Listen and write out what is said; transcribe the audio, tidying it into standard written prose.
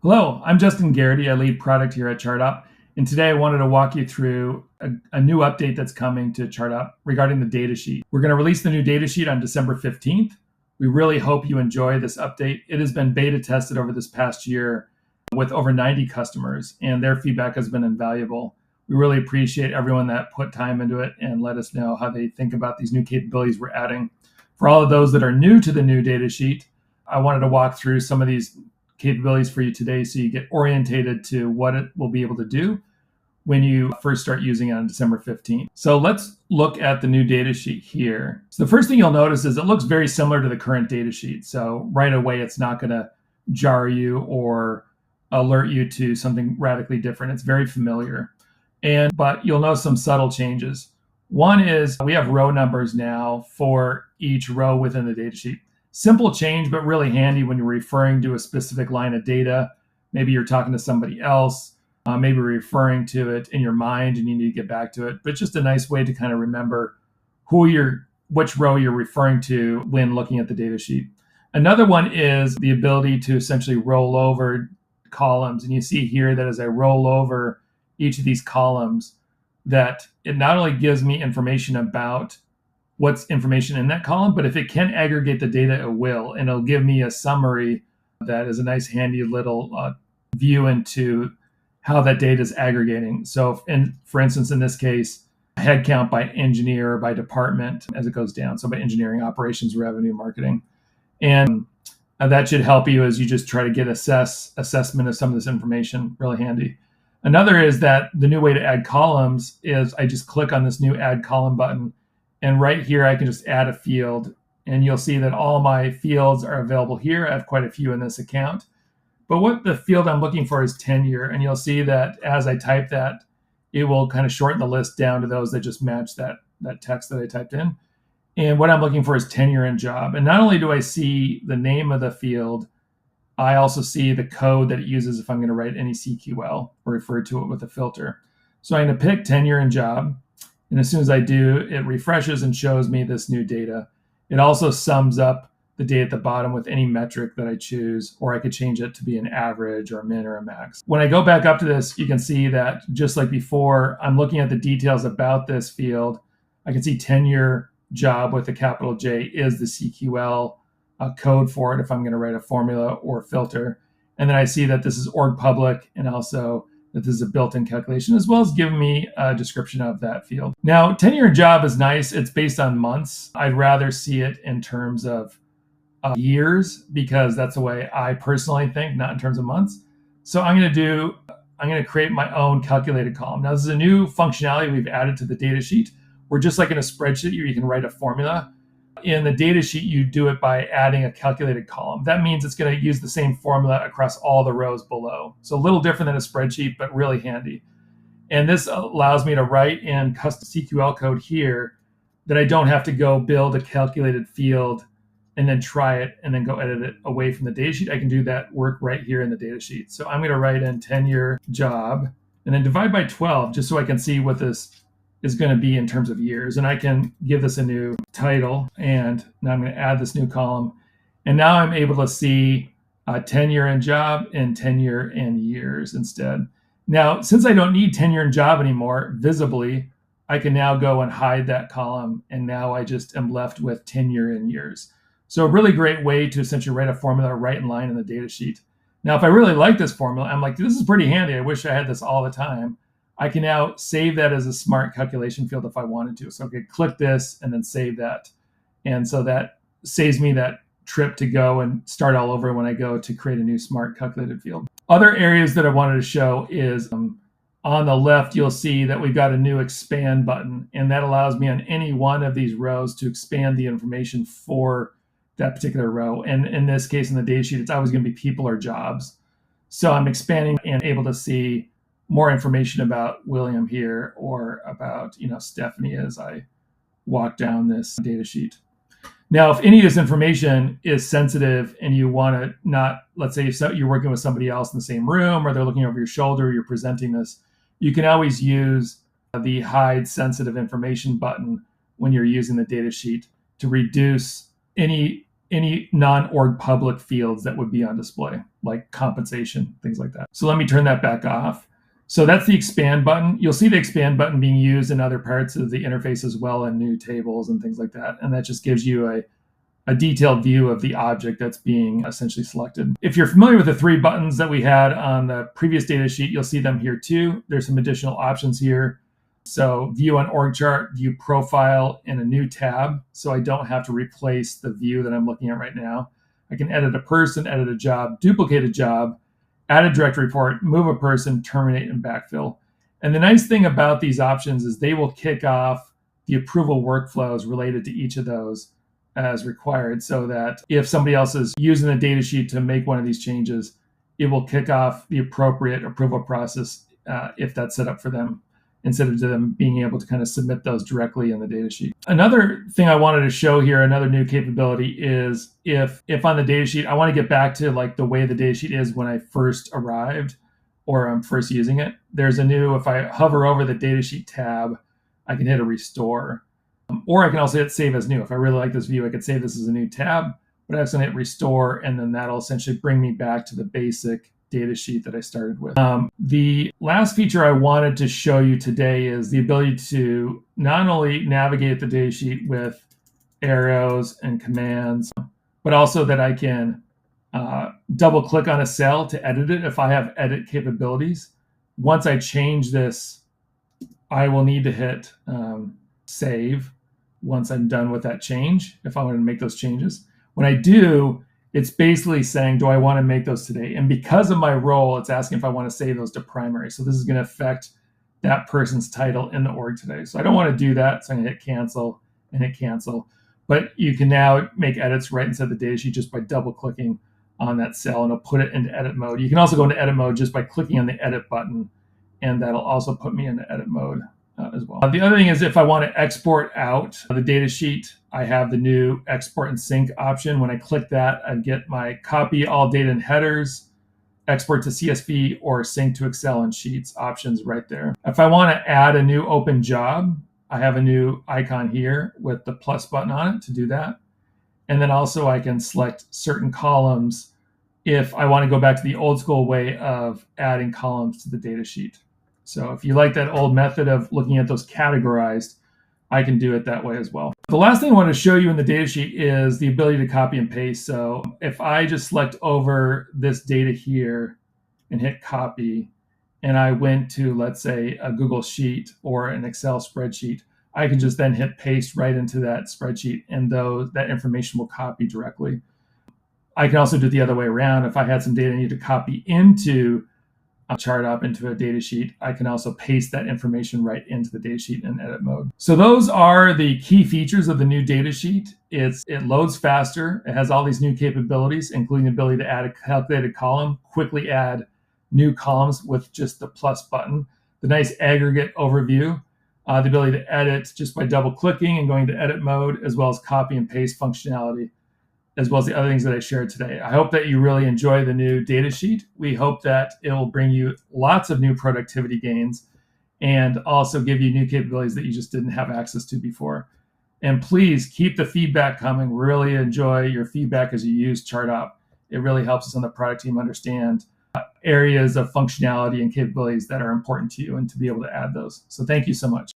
Hello, I'm Justin Garrity. I lead product here at ChartHop. And today I wanted to walk you through a new update that's coming to ChartHop regarding the datasheet. We're going to release the new datasheet on December 15th. We really hope you enjoy this update. It has been beta tested over this past year with over 90 customers, and their feedback has been invaluable. We really appreciate everyone that put time into it and let us know how they think about these new capabilities we're adding. For all of those that are new to the new datasheet, I wanted to walk through some of these capabilities for you today so you get orientated to what it will be able to do when you first start using it on December 15th. So let's look at the new data sheet here. So the first thing you'll notice is it looks very similar to the current data sheet. So right away, it's not going to jar you or alert you to something radically different. It's very familiar. But you'll notice some subtle changes. One is we have row numbers now for each row within the data sheet. Simple change, but really handy when you're referring to a specific line of data. Maybe you're talking to somebody else, maybe referring to it in your mind and you need to get back to it. But just a nice way to kind of remember which row you're referring to when looking at the data sheet. Another one is the ability to essentially roll over columns. And you see here that as I roll over each of these columns, that it not only gives me information about what's information in that column, but if it can aggregate the data, it will. And it'll give me a summary that is a nice handy little view into how that data is aggregating. So for instance, in this case, headcount by engineer or by department as it goes down. So by engineering, operations, revenue, marketing. And that should help you as you just try to get assessment of some of this information. Really handy. Another is that the new way to add columns is I just click on this new add column button. And right here, I can just add a field. And you'll see that all my fields are available here. I have quite a few in this account. But what the field I'm looking for is tenure. And you'll see that as I type that, it will kind of shorten the list down to those that just match that text that I typed in. And what I'm looking for is tenure and job. And not only do I see the name of the field, I also see the code that it uses if I'm going to write any CQL or refer to it with a filter. So I'm going to pick tenure and job. And as soon as I do, it refreshes and shows me this new data. It also sums up the data at the bottom with any metric that I choose, or I could change it to be an average or a min or a max. When I go back up to this, you can see that just like before, I'm looking at the details about this field. I can see tenure job with a capital J is the CQL code for it if I'm going to write a formula or filter. And then I see that this is org public and also that this is a built-in calculation, as well as giving me a description of that field. Now, tenure and job is nice. It's based on months. I'd rather see it in terms of years because that's the way I personally think, not in terms of months. So I'm going to create my own calculated column. Now, this is a new functionality we've added to the data sheet. Where just like in a spreadsheet, you can write a formula. In the data sheet, you do it by adding a calculated column. That means it's going to use the same formula across all the rows below. So a little different than a spreadsheet, but really handy. And this allows me to write in custom CQL code here that I don't have to go build a calculated field and then try it and then go edit it away from the data sheet. I can do that work right here in the data sheet. So I'm going to write in tenure job and then divide by 12 just so I can see what this is going to be in terms of years. And I can give this a new title. And now I'm going to add this new column. And now I'm able to see tenure and job and tenure and years instead. Now, since I don't need tenure and job anymore, visibly, I can now go and hide that column. And now I just am left with tenure and years. So a really great way to essentially write a formula right in line in the data sheet. Now, if I really like this formula, I'm like, this is pretty handy. I wish I had this all the time. I can now save that as a smart calculation field if I wanted to. So I could click this and then save that. And so that saves me that trip to go and start all over when I go to create a new smart calculated field. Other areas that I wanted to show is on the left, you'll see that we've got a new expand button. And that allows me on any one of these rows to expand the information for that particular row. And in this case, in the data sheet, it's always going to be people or jobs. So I'm expanding and able to see more information about William here or about, Stephanie as I walk down this data sheet. Now, if any of this information is sensitive and you want to not, let's say you're working with somebody else in the same room or they're looking over your shoulder, you're presenting this, you can always use the hide sensitive information button when you're using the data sheet to reduce any non-org public fields that would be on display. like compensation, things like that. So let me turn that back off. So that's the expand button. You'll see the expand button being used in other parts of the interface as well, in new tables and things like that. And that just gives you a detailed view of the object that's being essentially selected. If you're familiar with the 3 buttons that we had on the previous data sheet, you'll see them here too. There's some additional options here. So view on org chart, view profile in a new tab. So I don't have to replace the view that I'm looking at right now. I can edit a person, edit a job, duplicate a job, add a direct report, move a person, terminate, and backfill. And the nice thing about these options is they will kick off the approval workflows related to each of those as required, so that if somebody else is using the data sheet to make one of these changes, it will kick off the appropriate approval process if that's set up for them, instead of them being able to kind of submit those directly in the data sheet. Another thing I wanted to show here, another new capability, is if on the data sheet, I want to get back to like the way the data sheet is when I first arrived or I'm first using it, there's a new, if I hover over the data sheet tab, I can hit a restore. Or I can also hit save as new. If I really like this view, I could save this as a new tab, but I was going to hit restore, and then that'll essentially bring me back to the basic data sheet that I started with. The last feature I wanted to show you today is the ability to not only navigate the data sheet with arrows and commands, but also that I can double click on a cell to edit it if I have edit capabilities. Once I change this, I will need to hit save once I'm done with that change, if I want to make those changes. When I do, it's basically saying, do I want to make those today? And because of my role, it's asking if I want to save those to primary. So this is going to affect that person's title in the org today. So I don't want to do that. So I'm going to hit cancel and hit cancel. But you can now make edits right inside the data sheet just by double clicking on that cell, and it'll put it into edit mode. You can also go into edit mode just by clicking on the edit button, and that'll also put me into edit mode as well. The other thing is, if I want to export out the data sheet, I have the new export and sync option. When I click that, I get my copy all data and headers, export to CSV, or sync to Excel and Sheets options right there. If I want to add a new open job, I have a new icon here with the plus button on it to do that. And then also I can select certain columns if I want to go back to the old school way of adding columns to the data sheet. So if you like that old method of looking at those categorized, I can do it that way as well. The last thing I want to show you in the data sheet is the ability to copy and paste. So if I just select over this data here and hit copy, and I went to, let's say, a Google Sheet or an Excel spreadsheet, I can just then hit paste right into that spreadsheet, and that information will copy directly. I can also do it the other way around. If I had some data I need to copy into ChartHop, into a data sheet, I can also paste that information right into the data sheet in edit mode. So those are the key features of the new data sheet. It loads faster. It has all these new capabilities, including the ability to add a calculated column, quickly add new columns with just the plus button, the nice aggregate overview, the ability to edit just by double clicking and going to edit mode, as well as copy and paste functionality, as well as the other things that I shared today. I hope that you really enjoy the new data sheet. We hope that it will bring you lots of new productivity gains and also give you new capabilities that you just didn't have access to before. And please keep the feedback coming. We really enjoy your feedback as you use ChartHop. It really helps us on the product team understand areas of functionality and capabilities that are important to you and to be able to add those. So thank you so much.